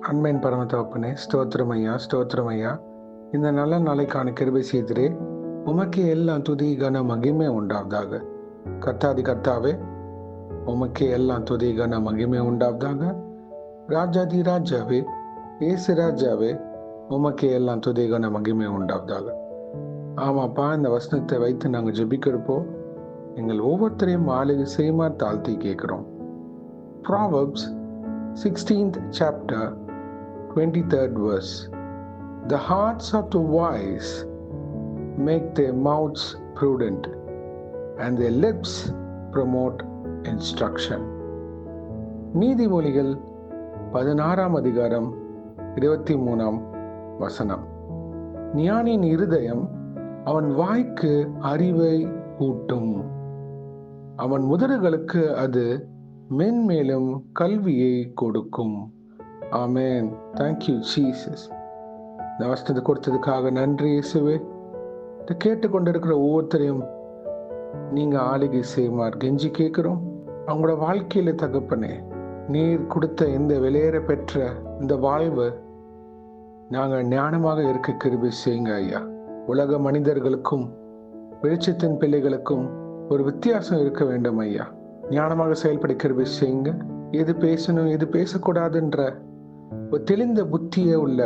அன்பின் பரம தகப்பனே, ஸ்தோத்திரம் ஐயா, ஸ்தோத்திரம் ஐயா. இந்த நல்ல நாளைக்கான கிருபை செய்திரே. உமக்கே எல்லாம் துதி கன மகிமை உண்டாவதாக. கர்த்தாதி கர்த்தாவே, உமக்கே எல்லாம் துதி கன மகிமை உண்டாவதாக. ராஜாதி ராஜாவே, ஏசு ராஜாவே, உமக்கே எல்லாம் துதி கன மகிமை உண்டாவதாக. ஆமாப்பா, இந்த வசனத்தை வைத்து நாங்கள் ஜெபிக்கிறப்போ எங்கள் ஒவ்வொருத்தரையும் ஆளுகை செய்யுமா தாழ்த்தி கேட்கிறோம். Proverbs 16th chapter 23rd verse. The hearts of the wise make their mouths prudent, and their lips promote instruction. நீதிமொழிகள் 16ஆம் அதிகாரம் 23ஆம் வசனம். ஞானியின் இருதயம் அவன் வாய்க்கு அறிவை ஊட்டும், அவன் உதடுகளுக்கு அது மென்மேலும் கல்வியை கொடுக்கும். ஆமென். Thank you Jesus. இந்த வசனத்தை கொடுத்ததுக்காக நன்றி இயேசுவே. இதை கேட்டுக்கொண்டிருக்கிற ஒவ்வொருத்தரையும் நீங்க ஆளுகை செய்யுமாறு கெஞ்சி கேட்கிறோம். அவங்களோட வாழ்க்கையில தகப்பனே, நீர் கொடுத்த இந்த வெளியேற பெற்ற இந்த வாழ்வு நாங்கள் ஞானமாக இருக்க கிருபை செய்யுங்க ஐயா. உலக மனிதர்களுக்கும் வெளிச்சத்தின் பிள்ளைகளுக்கும் ஒரு வித்தியாசம் இருக்க வேண்டும் ஐயா. ஞானமாக செயல்பட கிருபை செய்யுங்க. எது பேசணும் எது பேசக்கூடாதுன்ற ஒரு தெளிந்த புத்தியே உள்ள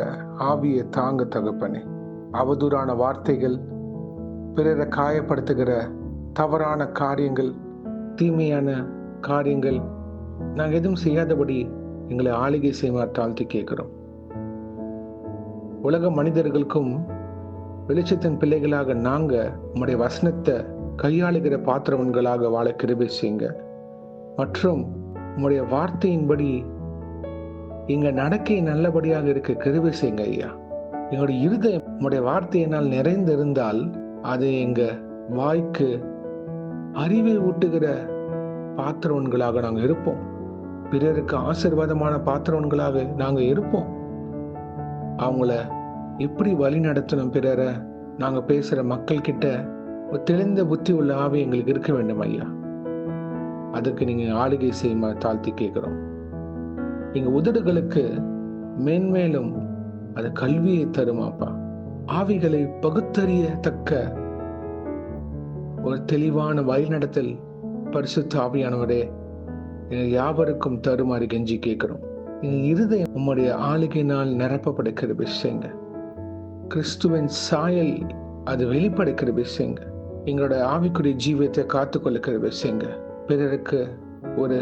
ஆவியை தாங்க தகப்பனே. அவதூறான வார்த்தைகள், பிறரை காயப்படுத்துகிற தவறான காரியங்கள், தீமையான காரியங்கள் நாங்கள் எதுவும் செய்யாதபடி எங்களை ஆளுகை செய்யுமாறு தாழ்த்தி கேட்கிறோம். உலக மனிதர்களுக்கும் வெளிச்சத்தின் பிள்ளைகளாக நாங்க உம்முடைய வசனத்தை கையாளுகிற பாத்திரவன்களாக வாழ கிருபை செய்யுங்க. மற்றும் உம்முடைய வார்த்தையின்படி எங்க நடக்கை நல்லபடியாக இருக்க கிருபை செய்யுங்க ஐயா. எங்களுடைய இருதயம் உம்முடைய வார்த்தையினால் நிறைந்திருந்தால் அது எங்க வாய்க்கு அறிவை ஊட்டுகிற பாத்திரவன்களாக நாங்கள் இருப்போம். பிறருக்கு ஆசீர்வாதமான பாத்திரவன்களாக நாங்கள் இருப்போம். அவங்கள எப்படி வழி நடத்தணும், பிறரை நாங்கள் பேசுற மக்கள் கிட்ட ஒரு தெளிந்த புத்தி உள்ள ஆவி எங்களுக்கு இருக்க வேண்டும் ஐயா. அதுக்கு நீங்க ஆளுகை செய்யுமா தாழ்த்தி கேட்கிறோம். எங்க உதடுகளுக்கு மேன்மேலும் அது கல்வியை தருமாப்பா. ஆவிகளை பகுத்தறியத்தக்க ஒரு தெளிவான வழிநடத்தல் பரிசுத்த ஆவியானவரே யாவருக்கும் தருமாறு கெஞ்சி கேட்கிறோம். எங்க இருதயம் உம்முடைய ஆளுகையினால் நிரப்பப்பட கிருபை செய்யுங்க. கிறிஸ்துவின் சாயல் அது வெளிப்படுகிற விஷயங்க. எங்களோட ஆவிக்குரிய ஜீவியத்தை காத்துக்கொள்ள கிருபை செய்யுங்க. பிறருக்கு ஒரு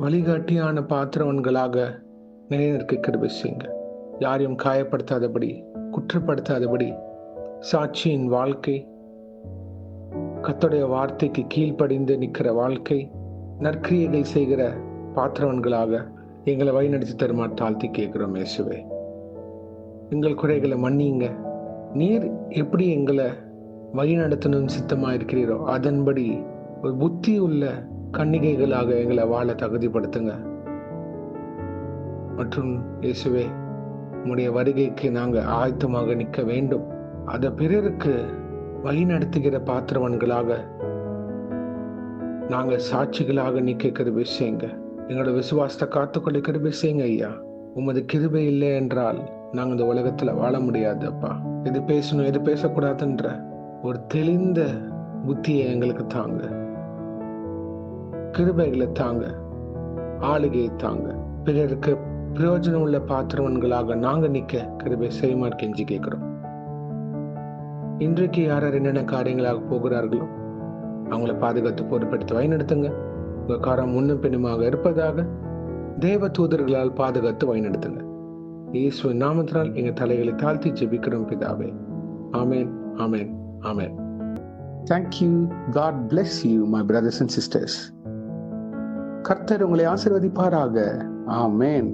வழிகாட்டியான பாத்திரவன்களாக நிலைநிற்க கிருபை செய்யுங்க. யாரையும் காயப்படுத்தாதபடி, குற்றப்படுத்தாதபடி சாட்சியின் வாழ்க்கை, கர்த்தருடைய வார்த்தைக்கு கீழ்ப்படிந்து நிற்கிற வாழ்க்கை, நற்கிரியைகள் செய்கிற பாத்திரவன்களாக எங்களை வழிநடத்தி தருமாறு தாழ்த்தி கேட்கிறோம் இயேசுவே. எங்கள் குறைகளை மன்னிங்க. நீர் எப்படி எங்களை வழி நடத்தணும்னு சித்தமா இருக்கிறீரோ அதன்படி ஒரு புத்தி உள்ள கன்னிகைகளாக எங்களை வாழ தகுதிப்படுத்துங்க. மற்றும் இயேசுவே, உம்முடைய வருகைக்கு நாங்க ஆயத்தமாக நிற்க வேண்டும். அதை பிறருக்கு வழி நடத்துகிற பாத்திரவன்களாக நாங்க சாட்சிகளாக நிற்க கிருபை செய்யுங்க. எங்களோட விசுவாசத்தை காத்துக்கொள்ள கிருபை செய்யுங்க ஐயா. உமது கிருபை இல்லை என்றால் நாங்கள் இந்த உலகத்துல வாழ முடியாது அப்பா. எது பேசணும் எது பேசக்கூடாதுன்ற ஒரு தெளிந்த புத்தியை எங்களுக்கு தாங்க, கிருபைகளை தாங்க, ஆளுகையை தாங்க. பிறருக்கு பிரயோஜனம் உள்ள பாத்திரவன்களாக நாங்க நிக்க கிருபை செய்யுமாறு கெஞ்சி கேட்கிறோம். இன்றைக்கு யார் என்னென்ன காரியங்களாக போகிறார்களோ அவங்களை பாதுகாத்து பொறுப்பெடுத்து வழிநடத்துங்க. உங்க காரம் முன்னும் பின்னுமாக இருப்பதாக தேவ தூதர்களால் பாதுகாத்து வழிநடத்துங்க. இயேசுவின் நாமத்தினால் எங்க தலைகளை தாழ்த்தி ஜெபிக்கிறோம் பிதாவே. ஆமென், ஆமென், ஆமென். Thank you. God bless you, my brothers and sisters. கர்த்தர் உங்களை ஆசீர்வதிப்பாராக. ஆமென்.